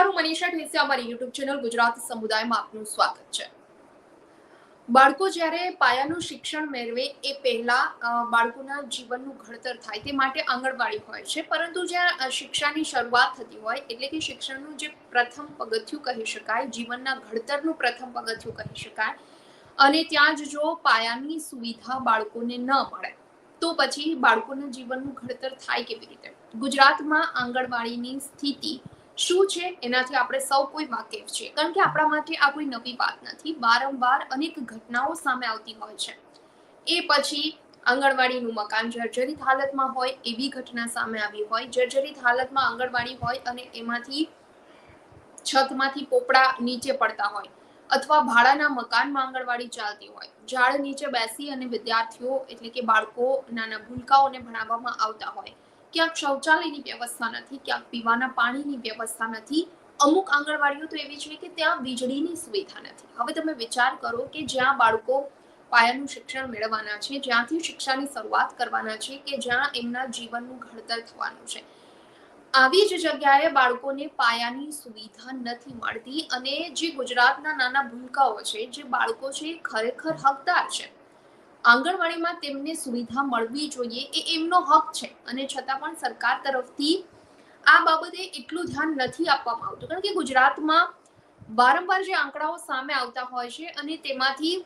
નમસ્કાર, હું મનીષા ઠેસિયા, અમારી યુટ્યુબ ચેનલ ગુજરાતી સમુદાયમાં આપનું સ્વાગત છે। બાળકો જ્યારે પાયાનું શિક્ષણ મેળવે એ પહેલા બાળકોના જીવનનું ઘડતર થાય તે માટે આંગણવાડી હોય છે, પરંતુ જ્યાં શિક્ષાની શરૂઆત થતી હોય એટલે કે શિક્ષણનું જે પ્રથમ પગથિયું કહી શકાય, જીવનના ઘડતરનું પ્રથમ પગથિયું કહી શકાય, અને ત્યાં જ જો પાયાની સુવિધા બાળકોને ન મળે તો પછી બાળકોના જીવનનું ઘડતર થાય કેવી રીતે? ગુજરાતમાં આંગણવાડીની સ્થિતિ શું છે એનાથી આપણે સૌ કોઈ વાકેફ છીએ, કારણ કે આપણા માટે આ કોઈ નવી વાત નથી। વારંવાર અનેક ઘટનાઓ સામે આવતી હોય છે। એ પછી આંગણવાડીનું મકાન જર્જરિત હાલતમાં હોય એવી ઘટના સામે આવી હોય, જર્જરિત હાલતમાં આંગણવાડી હોય અને એમાંથી છતમાંથી પોપડા નીચે પડતા હોય, અથવા ભાડાના મકાનમાં આંગણવાડી ચાલતી હોય, ઝાડ નીચે બેસી અને વિદ્યાર્થીઓ એટલે કે બાળકો, નાના ભૂલકાઓને ભણાવવામાં આવતા હોય, ક્યાંક શૌચાલયની વ્યવસ્થા નથી, ક્યાંક પીવાના પાણીની વ્યવસ્થા નથી, અમુક આંગણવાડીઓ તો એવી છે કે ત્યાં વીજળીની સુવિધા નથી। હવે તમે વિચાર કરો કે જ્યાં બાળકો પાયાનું શિક્ષણ મેળવવાના છે, જ્યાંથી શિક્ષાની શરૂઆત કરવાના છે, કે જ્યાં એમના જીવનનું ઘડતર થવાનું છે, આવી જ જગ્યાએ બાળકોને પાયાની સુવિધા નથી મળતી। અને જે ગુજરાતના નાના ભૂલકાઓ છે, જે બાળકો છે, ખરેખર હકદાર છે, આંગણવાડીમાં તેમને સુવિધા મળવી જોઈએ, એ એમનો હક છે, અને છતાં પણ સરકાર તરફથી આ બાબતે એટલું ધ્યાન નથી આપવામાં આવતું, કારણ કે ગુજરાતમાં વારંવાર જે આંકડાઓ સામે આવતા હોય છે અને તેમાંથી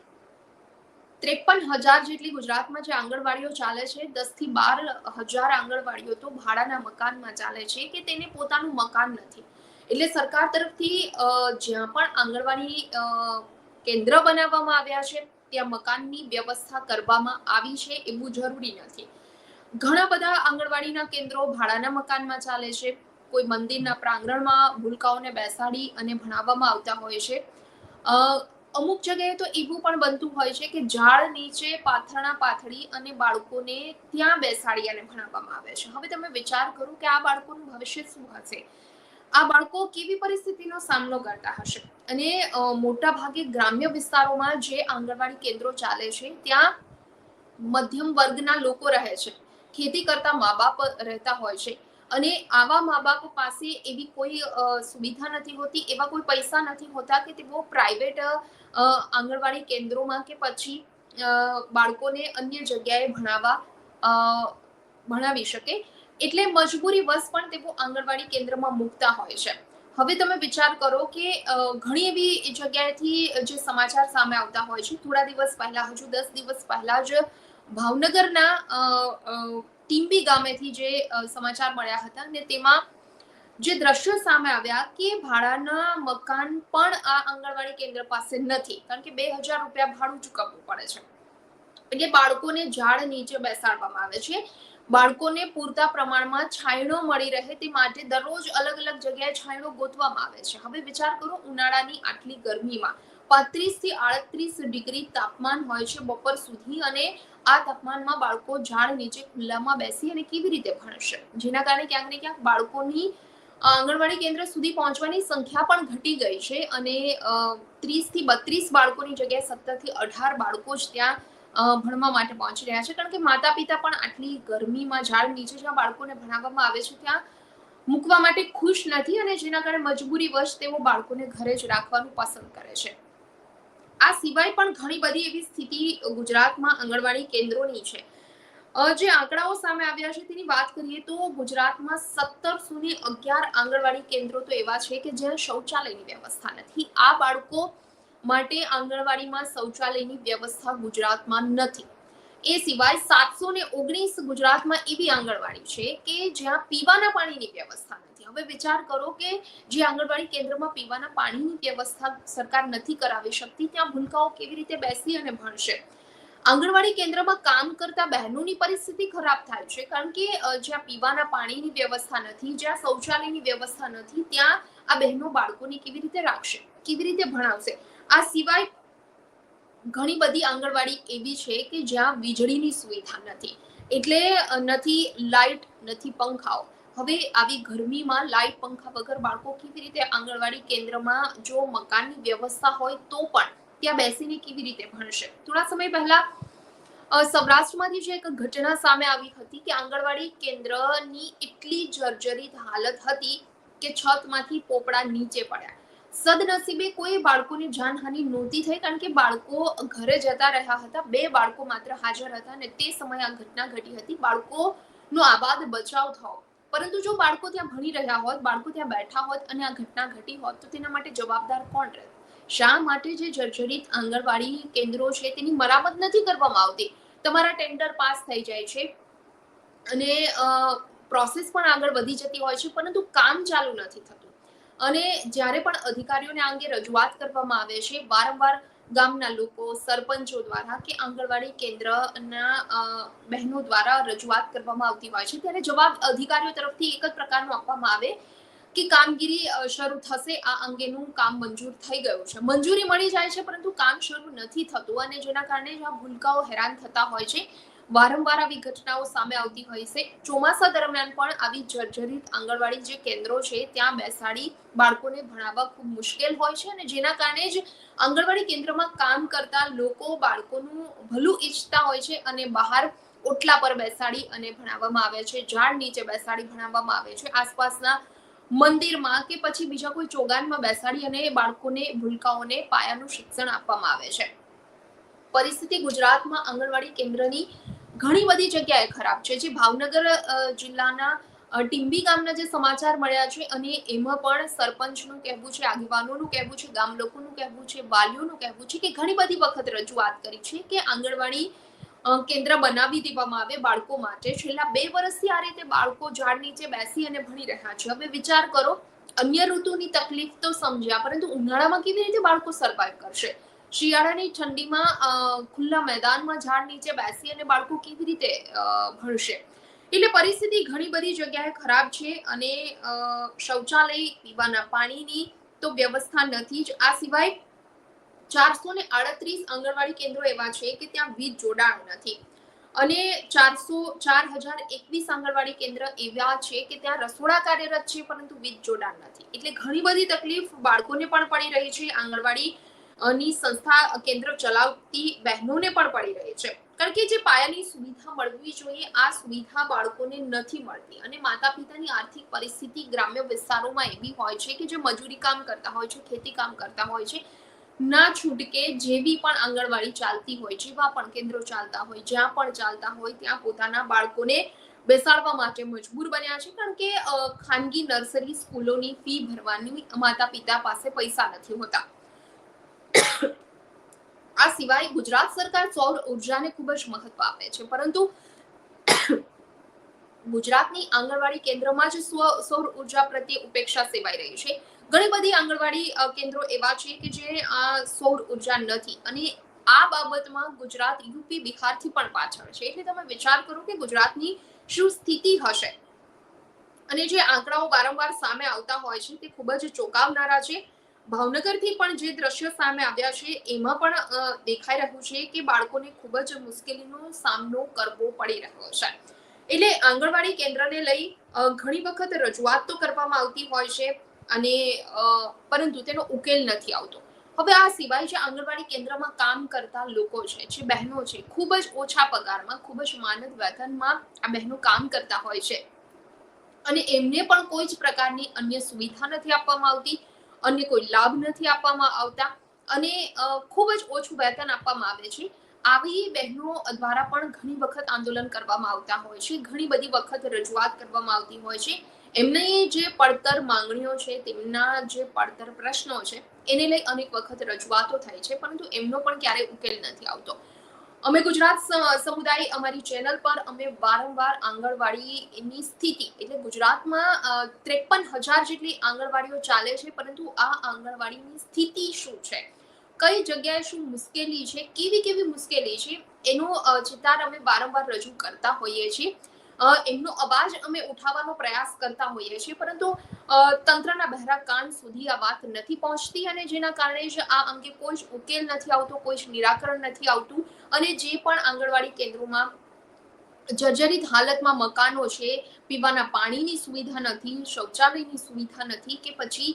53,000 જેટલી ગુજરાતમાં જે આંગણવાડીઓ ચાલે છે, 10 થી 12,000 આંગણવાડીઓ તો ભાડાના મકાનમાં ચાલે છે, કે તેને પોતાનું મકાન નથી। એટલે સરકાર તરફથી જ્યાં પણ આંગણવાડી કેન્દ્ર બનાવવામાં આવ્યા છે ત્યાં મકાનની વ્યવસ્થા કરવામાં આવી છે એવું જરૂરી નથી। ઘણા બધા આંગણવાડીના કેન્દ્રો ભાડાના મકાનમાં ચાલે છે, કોઈ મંદિરના પ્રાંગણમાં ભૂલકાઓને બેસાડી અને ભણાવવામાં આવતા હોય છે। અમુક જગ્યાએ તો એવું પણ બનતું હોય છે કે ઝાડ નીચે પાથરણા પાથરી અને બાળકોને ત્યાં બેસાડી અને ભણાવવામાં આવે છે। હવે તમે વિચાર કરો કે આ બાળકોનું ભવિષ્ય શું હશે, આ બાળકો કેવી પરિસ્થિતિનો સામનો કરતા હશે। અને મોટા ભાગે ગ્રામ્ય વિસ્તારોમાં જે આંગણવાડી કેન્દ્રો ચાલે છે ત્યાં મધ્યમ વર્ગના લોકો રહે છે, ખેતી કરતા મા બાપ રહેતા હોય છે, અને આવા મા બાપ પાસે એવી કોઈ સુવિધા નથી હોતી, એવા કોઈ પૈસા નથી હોતા કે તેઓ પ્રાઇવેટ આંગણવાડી કેન્દ્રોમાં કે પછી બાળકોને અન્ય જગ્યાએ ભણાવી શકે, એટલે મજબૂરી વશ પણ તેઓ આંગણવાડી કેન્દ્રમાં મૂકતા હોય છે। હવે તમે વિચાર કરો કે ઘણી એવી જગ્યાએથી જે સમાચાર સામે આવતા હોય છે, થોડા દિવસ પહેલા, હજુ 10 દિવસ પહેલા જ ભાવનગરના ટીમ્બી ગામેથી જે સમાચાર મળ્યા હતા, અને તેમાં જે દ્રશ્યો સામે આવ્યા કે ભાડાના મકાન પણ આ આંગણવાડી કેન્દ્ર પાસે નથી, કારણ કે 2,000 રૂપિયા ભાડું ચૂકવવું પડે છે। એટલે બાળકોને ઝાડ નીચે બેસાડવામાં આવે છે, બાળકોને પૂરતા પ્રમાણમાં છાંયડો મળી રહે તે માટે દરરોજ અલગ અલગ જગ્યાએ છાંયડો ગોતવામાં આવે છે। હવે વિચાર કરો, ઉનાળાની આટલી ગરમીમાં 35 થી 38 ડિગ્રી તાપમાન હોય છે બપોર સુધી, અને આ તાપમાનમાં બાળકો ઝાડ નીચે ખુલ્લામાં બેસી અને કેવી રીતે ભણશે, જેના કારણે ક્યાંક ને ક્યાંક બાળકોની આંગણવાડી કેન્દ્ર સુધી પહોંચવાની સંખ્યા પણ ઘટી ગઈ છે, અને 30 થી 32 બાળકોની જગ્યાએ 17 થી 18 બાળકો જ ત્યાં ભણવા માટે પહોંચી રહ્યા છે, કારણ કે માતા પિતા પણ આટલી ગરમીમાં ઝાડ નીચે જ્યાં બાળકોને ભણાવવામાં આવે છે ત્યાં મૂકવા માટે ખુશ નથી, અને જેના કારણે મજબૂરી વશ તેઓ બાળકોને ઘરે જ રાખવાનું પસંદ કરે છે। આ સિવાય પણ ઘણી બધી એવી સ્થિતિ ગુજરાતમાં આંગણવાડી કેન્દ્રોની છે। જે આંકડાઓ સામે આવ્યા છે તેની વાત કરીએ તો ગુજરાતમાં 1711 આંગણવાડી કેન્દ્રો તો એવા છે કે જ્યાં શૌચાલયની વ્યવસ્થા નથી। આ બાળકો માટે આંગણવાડીમાં શૌચાલયની વ્યવસ્થા ગુજરાતમાં નથી। એ સિવાય 719 ગુજરાતમાં એવી આંગણવાડી છે કે જ્યાં પીવાના પાણીની વ્યવસ્થા નથી। હવે વિચાર કરો કે જે આંગણવાડી કેન્દ્રમાં પીવાના પાણીની વ્યવસ્થા સરકાર નથી કરાવી શકતી, ત્યાં ભૂલકાઓ કેવી રીતે બેસી અને ભણશે? આંગણવાડી કેન્દ્રમાં કામ કરતા બહેનોની પરિસ્થિતિ ખરાબ થાય છે, કારણ કે જ્યાં પીવાના પાણીની વ્યવસ્થા નથી, જ્યાં શૌચાલયની વ્યવસ્થા નથી, ત્યાં આ બહેનો બાળકોને કેવી રીતે રાખશે, કેવી રીતે ભણાવશે? આ સિવાય ઘણી બધી આંગણવાડી એવી છે કે જ્યાં વીજળીની સુવિધા નથી, એટલે નથી લાઇટ, નથી પંખાઓ। હવે આવી ગરમીમાં લાઇટ પંખા વગર બાળકો કેવી રીતે આંગણવાડી કેન્દ્રમાં, જો મકાનની વ્યવસ્થા હોય તો પણ ત્યાં બેસીને કેવી રીતે ભણશે? થોડા સમય પહેલા સૌરાષ્ટ્રમાંથી જે એક ઘટના સામે આવી હતી કે આંગણવાડી કેન્દ્રની એટલી જર્જરિત હાલત હતી કે છતમાંથી પોપડા નીચે પડ્યા. સદનસીબે કોઈ બાળકોને જાનહાનિ નહોતી થઈ, કારણ કે બાળકો ઘરે જતા રહ્યા હતા. 2 બાળકો માત્ર હાજર હતા અને તે સમયે આ ઘટના ઘટી હતી. બાળકોનો આબાદ બચાવ થયો. પરંતુ જો બાળકો ત્યાં ભણી રહ્યા હોત, બાળકો ત્યાં બેઠા હોત અને આ ઘટના ઘટી હોત, તો તેના માટે જવાબદાર કોણ રહે? શા માટે જે જર્જરિત આંગણવાડી કેન્દ્રો છે તેની મરામત નથી કરવામાં આવતી? તમારા ટેન્ડર પાસ થઈ જાય છે અને પ્રોસેસ પણ આગળ વધી જતી હોય છે, પરંતુ કામ ચાલુ નથી થતું. અને જ્યારે પણ અધિકારીઓને આ અંગે રજૂઆત કરવામાં આવે છે, વારંવાર ગામના લોકો, સરપંચો દ્વારા કે આંગણવાડી કેન્દ્રના બહેનો દ્વારા રજૂઆત કરવામાં આવતી હોય છે, ત્યારે જવાબ અધિકારીઓ તરફથી એક જ પ્રકારનો આપવામાં આવે કે કામગીરી શરૂ થશે, આ અંગેનું કામ મંજૂર થઈ ગયું છે. મંજૂરી મળી જાય છે, પરંતુ કામ શરૂ નથી થતું અને જેના કારણે આ ભૂલકાઓ હેરાન થતા હોય છે. વારંવાર આવી ઘટનાઓ સામે આવતી હોય છે. ચોમાસા દરમિયાન પણ આવી જર્જરિત આંગણવાડી જે કેન્દ્રો છે ત્યાં બેસાડી બાળકોને ભણાવવા ખૂબ મુશ્કેલ હોય છે, અને જેના કારણે જ આંગણવાડી કેન્દ્રમાં કામ કરતા લોકો બાળકોનું ભલું ઈચ્છતા હોય છે અને બહાર ઓટલા પર બેસાડી અને ભણાવવામાં આવે છે, ઝાડ નીચે બેસાડી ભણાવવામાં આવે છે, આસપાસના મંદિરમાં કે પછી બીજા કોઈ ચોગાનમાં બેસાડી અને બાળકોને, ભૂલકાઓને પાયાનું શિક્ષણ આપવામાં આવે છે. પરિસ્થિતિ ગુજરાતમાં આંગણવાડી કેન્દ્રની ઘણી બધી જગ્યાએ ખરાબ છે. જે ભાવનગર જિલ્લાના ટીંબી ગામના જે સમાચાર મળ્યા છે, અને એમાં પણ સરપંચનું કહેવું છે, આગેવાનોનું કહેવું છે, ગામ લોકોનું કહેવું છે, વાલીઓનું કહેવું છે કે ઘણી બધી વખત રજૂઆત કરી છે કે આંગણવાડી કેન્દ્ર બનાવી દેવામાં આવે બાળકો માટે. છેલ્લા 2 વર્ષથી આ રીતે બાળકો ઝાડ નીચે બેસી અને ભણી રહ્યા છે. હવે વિચાર કરો, અન્ય ઋતુની તકલીફ તો સમજ્યા, પરંતુ ઉનાળામાં કેવી રીતે બાળકો સર્વાઈવ કરશે? શિયાળાની ઠંડીમાં ખુલ્લા મેદાનમાં ઝાડ નીચે બેસી અને બાળકો કેવી રીતે ભણશે? એટલે પરિસ્થિતિ ઘણી બધી જગ્યાએ ખરાબ છે અને શૌચાલય, પીવાના પાણીની તો વ્યવસ્થા નથી જ. આ સિવાય 438 આંગણવાડી કેન્દ્રો એવા છે કે ત્યાં વીજ જોડાણ નથી, અને 4021 આંગણવાડી કેન્દ્ર એવા છે કે ત્યાં રસોડા કાર્યરત છે પરંતુ વીજ જોડાણ નથી. એટલે ઘણી બધી તકલીફ બાળકોને પણ પડી રહી છે, આંગણવાડી ની સંસ્થા કેન્દ્ર ચલાવતી બહેનોને પણ પડી રહી છે, કારણ કે જે પાયાની સુવિધા મળવી જોઈએ આ સુવિધા બાળકોને નથી મળતી. અને માતા પિતાની આર્થિક પરિસ્થિતિ ગ્રામ્ય વિસ્તારોમાં એવી હોય છે કે જે મજૂરી કામ કરતા હોય છે, ખેતી કામ કરતા હોય છે, ના છૂટકે જેવી પણ આંગણવાડી ચાલતી હોય, જેવા પણ કેન્દ્રો ચાલતા હોય, જ્યાં પણ ચાલતા હોય ત્યાં પોતાના બાળકોને બેસાડવા માટે મજબૂર બન્યા છે, કારણ કે ખાનગી નર્સરી સ્કૂલોની ફી ભરવાની માતા પિતા પાસે પૈસા નથી હોતા. આ સિવાય ગુજરાત સરકાર સૌર ઉર્જાને ખૂબ જ મહત્વ આપે છે, પરંતુ ગુજરાતની આંગણવાડી કેન્દ્રમાં જ સૌર ઉર્જા પ્રત્યે ઉપેક્ષા સેવાઈ રહી છે. ઘણી બધી આંગણવાડી કેન્દ્રો એવા છે કે જે આ સૌર ઉર્જા નથી, અને આ બાબતમાં ગુજરાત યુપી, બિહારથી પણ પાછળ છે. એટલે તમે વિચાર કરો કે ગુજરાતની શું સ્થિતિ હશે. અને જે આંકડાઓ વારંવાર સામે આવતા હોય છે તે ખૂબ જ ચોંકાવનારા છે. ભાવનગરથી પણ જે દ્રશ્યો સામે આવ્યા છે એમાં પણ દેખાઈ રહ્યું છે કે બાળકોને ખૂબ જ મુશ્કેલીનો સામનો કરવો પડી રહ્યો છે. એટલે આંગણવાડી કેન્દ્રને લઈ ઘણી વખત રજૂઆત તો કરવામાં આવતી હોય છે, અને પરંતુ તેનો ઉકેલ નથી આવતો. હવે આ સિવાય જે આંગણવાડી કેન્દ્રમાં કામ કરતા લોકો છે, જે બહેનો છે, ખૂબ જ ઓછા પગારમાં, ખૂબ જ માનદ વેતનમાં આ બહેનો કામ કરતા હોય છે, અને એમને પણ કોઈ જ પ્રકારની અન્ય સુવિધા નથી આપવામાં આવતી, અન્ય કોઈ લાભ નથી આપવામાં આવતા, અને ખૂબ જ ઓછું વેતન આપવામાં આવે છે. આવી બહેનો દ્વારા પણ ઘણી વખત આંદોલન કરવામાં આવતા હોય છે, ઘણી બધી વખત રજૂઆત કરવામાં આવતી હોય છે. એમની જે પડતર માંગણીઓ છે, તેમના જે પડતર પ્રશ્નો છે એને લઈ અનેક વખત રજૂઆતો થાય છે, પરંતુ એમનો પણ ક્યારેય ઉકેલ નથી આવતો. અમે ગુજરાત સમુદાય અમારી ચેનલ પર અમે વારંવાર આંગણવાડીની સ્થિતિ, એટલે ગુજરાતમાં 53,000 જેટલી આંગણવાડીઓ ચાલે છે, પરંતુ આ આંગણવાડીની સ્થિતિ શું છે, કઈ જગ્યાએ શું મુશ્કેલી છે, કેવી કેવી મુશ્કેલી છે, એનો ચિતાર અમે વારંવાર રજૂ કરતા હોઈએ છીએ. એમનો અવાજ અમે ઉઠાવવાનો પ્રયાસ કરતા હોઈએ છીએ, પરંતુ તંત્રના બહેરા કાન સુધી આ વાત નથી પહોંચતી, અને જેના કારણે જ આ અંગે કોઈ જ ઉકેલ નથી આવતો, કોઈ જ નિરાકરણ નથી આવતું. અને જે પણ આંગણવાડી કેન્દ્રોમાં જર્જરિત હાલતમાં મકાનો છે, પીવાના પાણીની સુવિધા નથી, શૌચાલયની સુવિધા નથી, કે પછી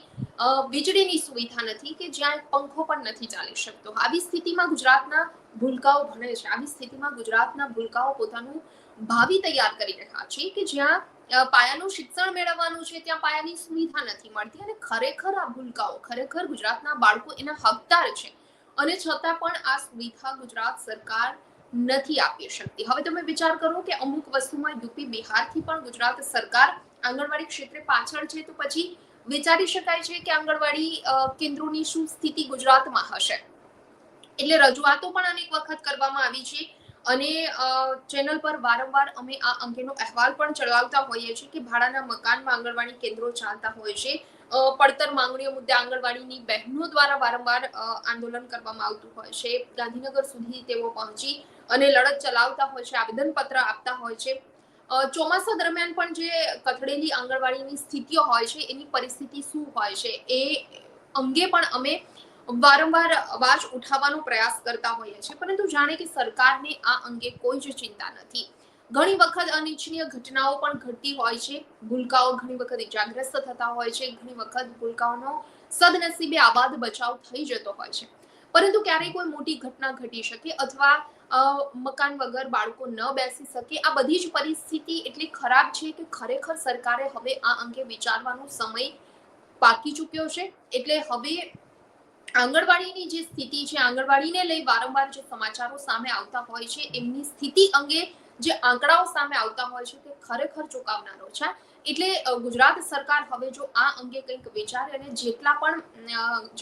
વીજળીની સુવિધા નથી, કે જ્યાં પંખો પણ નથી ચાલી શકતો. આવી સ્થિતિમાં ગુજરાતના ભૂલકાઓ ભણે છે. આવી સ્થિતિમાં ગુજરાતના ભૂલકાઓ પોતાનું ભાવિ તૈયાર કરી રહ્યા છે કે જ્યાં પાયાનું શિક્ષણ મેળવવાનું છે ત્યાં પાયાની સુવિધા નથી મળતી, અને ખરેખર આ ભૂલકાઓ, ખરેખર ગુજરાતના બાળકો એના હકદાર છે, અને છતાં પણ આ સુવિધા ગુજરાત સરકાર નથી આપી શકતી. હવે તમે વિચાર કરો કે અમુક વસ્તુમાં યુપી બિહારથી પણ ગુજરાત સરકાર આંગણવાડી ક્ષેત્રે પાછળ છે, તો પછી વિચારી શકાય છે કે આંગણવાડી કેન્દ્રોની શું સ્થિતિ ગુજરાતમાં હશે. એટલે રજૂઆતો પણ અનેક વખત કરવામાં આવી છે, અને ચેનલ પર વારંવાર અમે આ અંગેનો અહેવાલ પણ ચલાવતા હોઈએ છીએ કે ભાડાના મકાનમાં આંગણવાડી કેન્દ્રો ચાલતા હોય છે. પડતર માંગણીઓ મુદ્દે આંગણવાડીની બહેનો દ્વારા વારંવાર આંદોલન કરવામાં આવતું હોય છે. ગાંધીનગર સુધી તેઓ પહોંચી અને લડત ચલાવતા હોય છે, આવેદનપત્ર આપતા હોય છે. ચોમાસા દરમિયાન પણ જે કથળેલી આંગણવાડીની સ્થિતિઓ હોય છે એની પરિસ્થિતિ શું હોય છે એ અંગે પણ અમે વારંવાર અવાજ ઉઠાવવાનો પ્રયાસ કરતા હોઈએ છીએ, પરંતુ જાણે કે સરકારને આ અંગે કોઈ જ ચિંતા નથી. ઘણી વખત અનિચ્છનીય ઘટનાઓ પણ ઘટતી હોય છે. ભૂલકાઓ ઘણી વખત ઇજાગ્રસ્ત થતા હોય છે, ઘણી વખત ભૂલકાઓનો સદનસીબે આબાદ બચાવ થઈ જતો હોય છે, પરંતુ ક્યારેય કોઈ મોટી ઘટના ઘટી શકે અથવા મકાન વગર બાળકો ન બેસી શકે. આ બધી જ પરિસ્થિતિ એટલી ખરાબ છે કે ખરેખર સરકારે હવે આ અંગે વિચારવાનો સમય પાકી ચૂક્યો છે. એટલે હવે આંગણવાડીની જે સ્થિતિ છે, આંગણવાડીને લઈ વારંવાર જે સમાચારો સામે આવતા હોય છે, એમની સ્થિતિ અંગે જે આંકડાઓ સામે આવતા હોય છે તે ખરેખર ચોંકાવનારો છે. એટલે ગુજરાત સરકાર હવે જો આ અંગે કંઈક વિચારે અને જેટલા પણ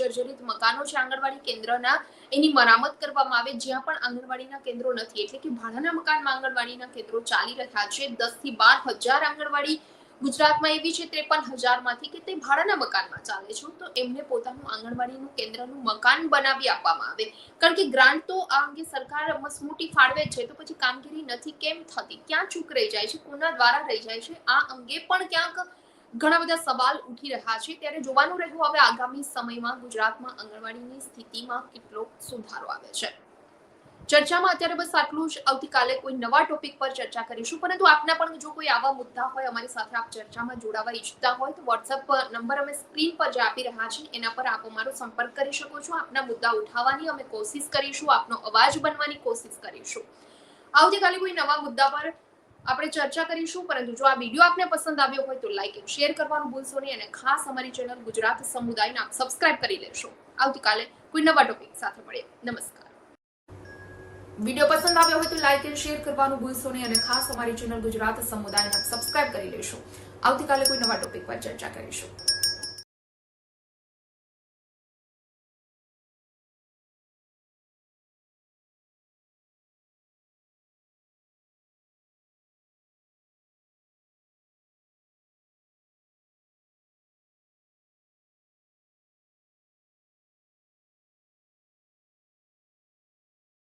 જર્જરિત મકાનો છે આંગણવાડી કેન્દ્રના, એની મરામત કરવામાં આવે. જ્યાં પણ આંગણવાડીના કેન્દ્રો નથી, એટલે કે ભાડાના મકાનમાં આંગણવાડીના કેન્દ્રો ચાલી રહ્યા છે, 10 થી 12 હજાર આંગણવાડી ગુજરાતમાં એવી છે 53,000 માંથી કે તે ભાડાના મકાનમાં ચાલે છે, તો એમને પોતાનું આંગણવાડીનું કેન્દ્રનું મકાન બનાવી આપવામાં આવે. કારણ કે ગ્રાન્ટ તો આ અંગે સરકાર મસમોટી ફાળવે છે, તો પછી કામગીરી નથી કેમ થતી, ક્યાં ચૂક રહી જાય છે, કોના દ્વારા રહી જાય છે, આ અંગે પણ ક્યાંક ઘણા બધા સવાલ ઉઠી રહ્યા છે. ત્યારે જોવાનું રહ્યું હવે આગામી સમયમાં ગુજરાતમાં આંગણવાડીની સ્થિતિમાં કેટલો સુધારો આવે છે. ચર્ચામાં અત્યારે બસ આટલું જ. આવતીકાલે કોઈ નવા ટોપિક પર ચર્ચા કરીશું, પરંતુ આપના પણ જો કોઈ આવા મુદ્દા હોય, અમારી સાથે આપ ચર્ચામાં જોડાવા ઈચ્છતા હોય, તો વોટ્સએપ પર નંબર અમે સ્ક્રીન પર જે આપી રહ્યા છીએ એના પર આપ અમારો સંપર્ક કરી શકો છો. આપના મુદ્દા ઉઠાવવાની અમે કોશિશ કરીશું, આપનો અવાજ બનવાની કોશિશ કરીશું. આવતીકાલે કોઈ નવા મુદ્દા પર આપણે ચર્ચા કરીશું, પરંતુ જો આ વિડીયો આપને પસંદ આવ્યો હોય તો લાઈક અને શેર કરવાનું ભૂલશો નહીં, અને ખાસ અમારી ચેનલ ગુજરાત સમુદાયને આપ સબસ્ક્રાઇબ કરી લેશો. આવતીકાલે કોઈ નવા ટોપિક સાથે મળીએ. નમસ્કાર. વિડીયો પસંદ આવ્યો હોય તો લાઈક અને શેર કરવાનું ભૂલશો નહીં, અને ખાસ અમારી ચેનલ ગુજરાત સમુદાયને સબસ્ક્રાઇબ કરી લેશો. આવતીકાલે કોઈ નવા ટોપિક પર ચર્ચા કરીશું.